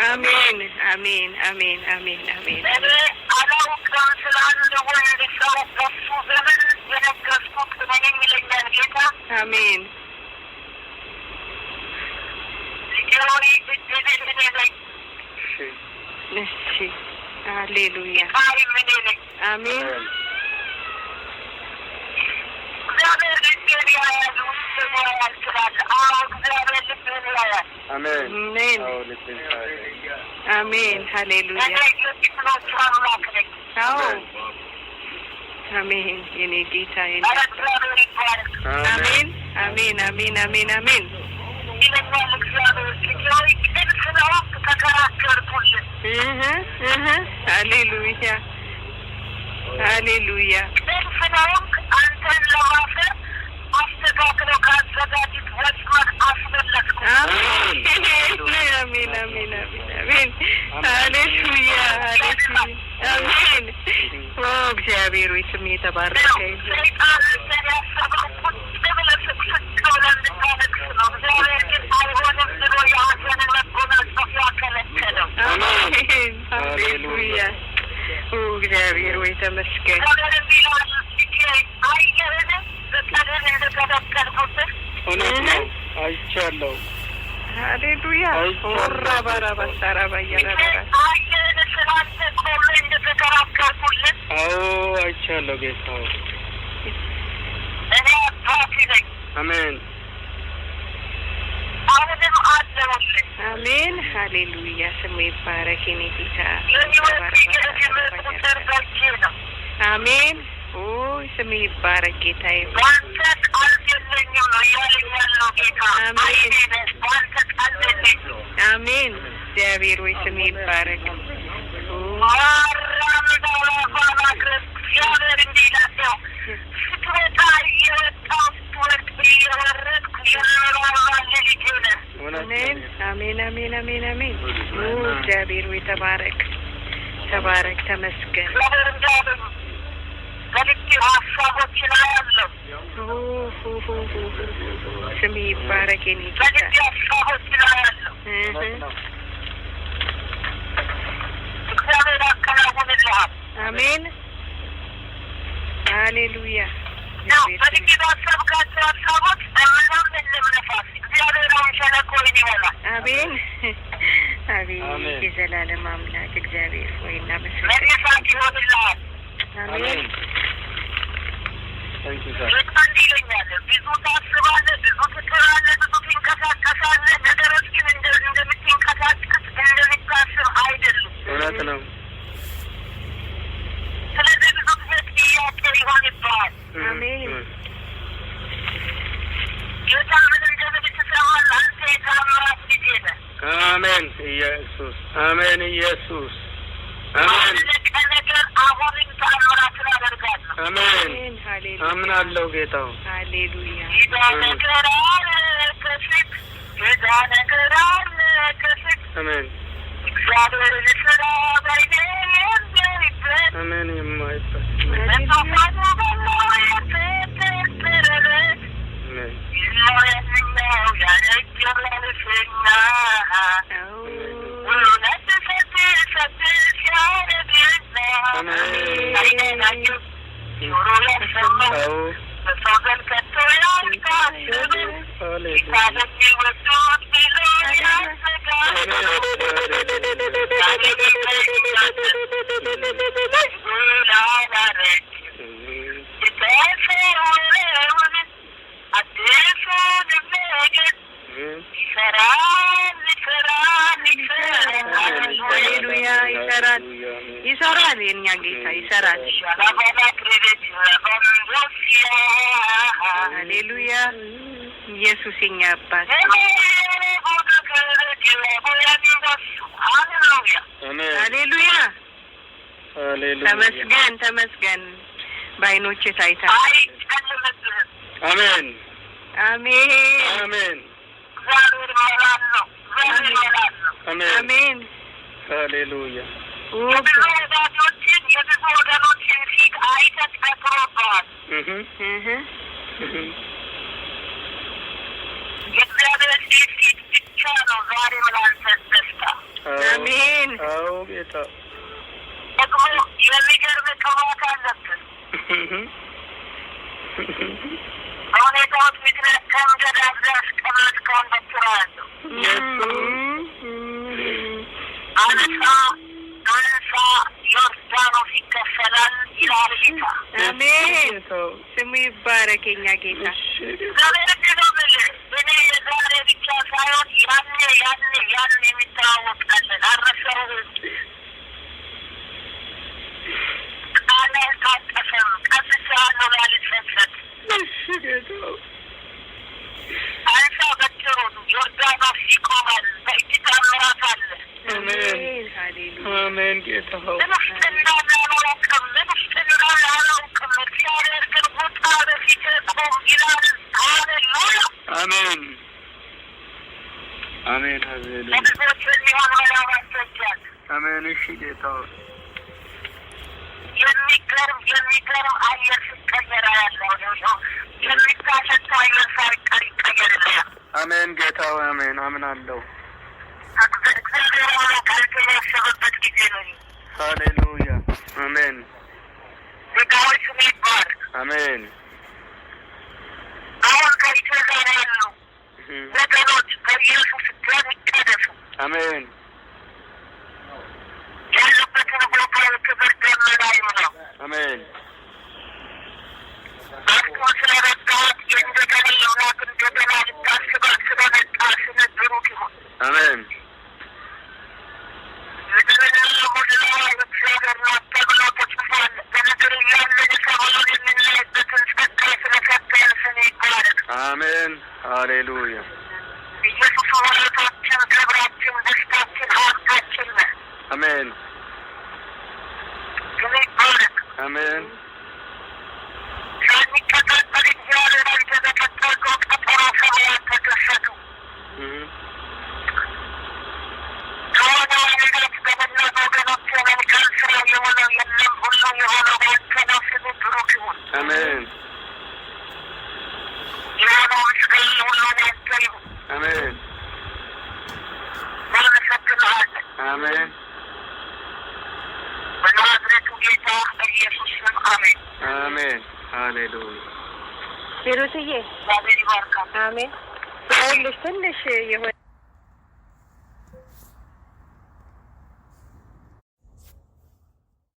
አሜን አሜን አሜን አሜን አሜን። አላውቅም ስላንድ ወንድ ሰው በሱ ዘመን የነገስኩት ነኝ ይለኛል ጌታ። አሜን እሺ ሃሌሉያ አሜን። አሜን ሃሌሉያ አሜን የኔ ጌታ የኔ አሜን አሜን አሜን አሜን አሜን ሃሌሉያ ሃሌሉያ አንተን ለማፈር አስተካክለው ካዘጋጁት ወጥመድ አስመለጥኩ። አሜን አሜን አሜን አሜን ሃሌሉያ ሃሌሉያ አሜን። እግዚአብሔር ሆይ ስም የተባረከ ሃሌሉያ እግዚአብሔር ሆይ ተመስገን። እውነት ነው አይቻለሁ። ሃሌሉያ አዎ አይቻለሁ ጌታ ሆይ። አሜን አሜን ሃሌሉያ ስሙ ይባረክ የኔ ጌታ አሜን። ስሙ ይባረክ ጌታዬ። አሜን እግዚአብሔር ሆይ ስሙ ይባረክ። አሜን አሜን አሜን አሜን። እግዚአብሔር ሆይ ተባረክ ተባረክ ተመስገን። ስም ይባረክ የኔ ጌታ። አሜን ሃሌሉያ አሜን አሜን። የዘላለም አምላክ እግዚአብሔር ሆይ እናመሰግናለን። አሜን ብዙ ታስባለህ፣ ብዙ ትጥራለህ፣ ብዙ ትንቀሳቀሳለህ። ነገሮች ግን እንደምትንቀሳቀስ እንደምታስብ አይደሉም። እውነት ነው። ስለዚህ ብዙ ጥያቄ ይሆንብሃል። አሜን ጌታ ምን እንደምን ትሰማለህ? አንተ የታምራት ልጅ ነህ። አሜን ኢየሱስ አሜን ኢየሱስ አሜን። ነገር አሁንም ታምራትን አደርጋለሁ። አሜን አምናለሁ ጌታው። ሃሌሉያ አሜን እግዚአብሔር ስራ ባይኔ አሜን የማይበት ይሰራል። የእኛ ጌታ ይሰራል። ሃሌሉያ ኢየሱስ የኛ አባት ሃሌሉያ ተመስገን ተመስገን። በዓይኖቼ ታይተሃል። አሜን አሜን አሜን አሜን ሃሌሉያ የብዙ ወገኖችን ፊት አይተህ ጠቅሮብሃል። የእግዚአብሔር ፊት ብቻ ነው ዛሬ ላንተ ደስታ። ጌታ ደግሞ የሚገርም ቅባት አለብን። በሁኔታዎች ምክንያት ከመገዳዝ ያስቀመጥከውን በትራ ያለው አንሳ ዮርዳኖስ ይከፈላል ይላል ጌታ። አሜን። ስሙ ይባረክ የኛ ጌታ። እኔ የዛሬ ብቻ ሳይሆን ያኔ የሚተዋወቃለን አረሰሩ ቃልህ ታጠፈም ቀብቻለሁ ያልጸጸት አንሳ በትሩን ዮርዳኖስ ይቆማል። በእጅ ታምራት አለ። አሜን ጌታ ሆይ ምን ውስጥ እንዳለ አላውቅም። እግዚአብሔር ግን ውጣ በፊትህ ቁም ይላል። ሃሌሉያ አሜን አሜን ሃሌሉያ ለብዙዎች የሚሆን መላማቶቻል አሜን። እሺ ጌታ ሆይ የሚገርም አየር ሲቀየር ያለው የሚታሸት አየር ሳይቀር ይቀየርልኛል። አሜን ጌታ ሆይ አሜን አምናለሁ። እግዚአብሔር አምላክ ያሰበበት ጊዜ ነው። ሃሌሉያ አሜን ጌታዎች ስም ይባረክ። አሜን አሁን ከኢትዮ ጋር ያሉ ወገኖች በኢየሱስ ደም ይቀደሱ። አሜን ያሉበትን ቦታ የክብር ደመና ይሙላው። አሜን አስቶ ስለመጣት የእንደገና የሆናት እንደገና ልታስባት ስለመጣ ስለ ብሩክ ይሁን። አሜን አሜን ሃሌሉያ ኢየሱስ ወለታችን፣ ክብራችን፣ ደስታችን፣ ሀብታችን ነህ። አሜን ስም ይባረክ። አሜን ሳንቀጣጠል እግዚአብሔር አንተ በቀጠርከው ቀጠሮ ሰማያት ተከሰቱ። ከሆነ አይነት በመላው ወገኖች መልካም ስራ የሆነው የለም ሁሉ የሆነው ባንተ ነው። ስም ብሩክ ይሁን። አሜን የሆነው ምስጋና ሁሉ ያንተ ይሁን። አሜን እናመሰግንሃለን። አሜን በናዝሬቱ ጌታ በኢየሱስ ስም አሜን አሜን ሃሌሉያ ሂሩትዬ እግዚአብሔር ይባርካል። አሜን። ይኸውልሽ ትንሽ የሆነ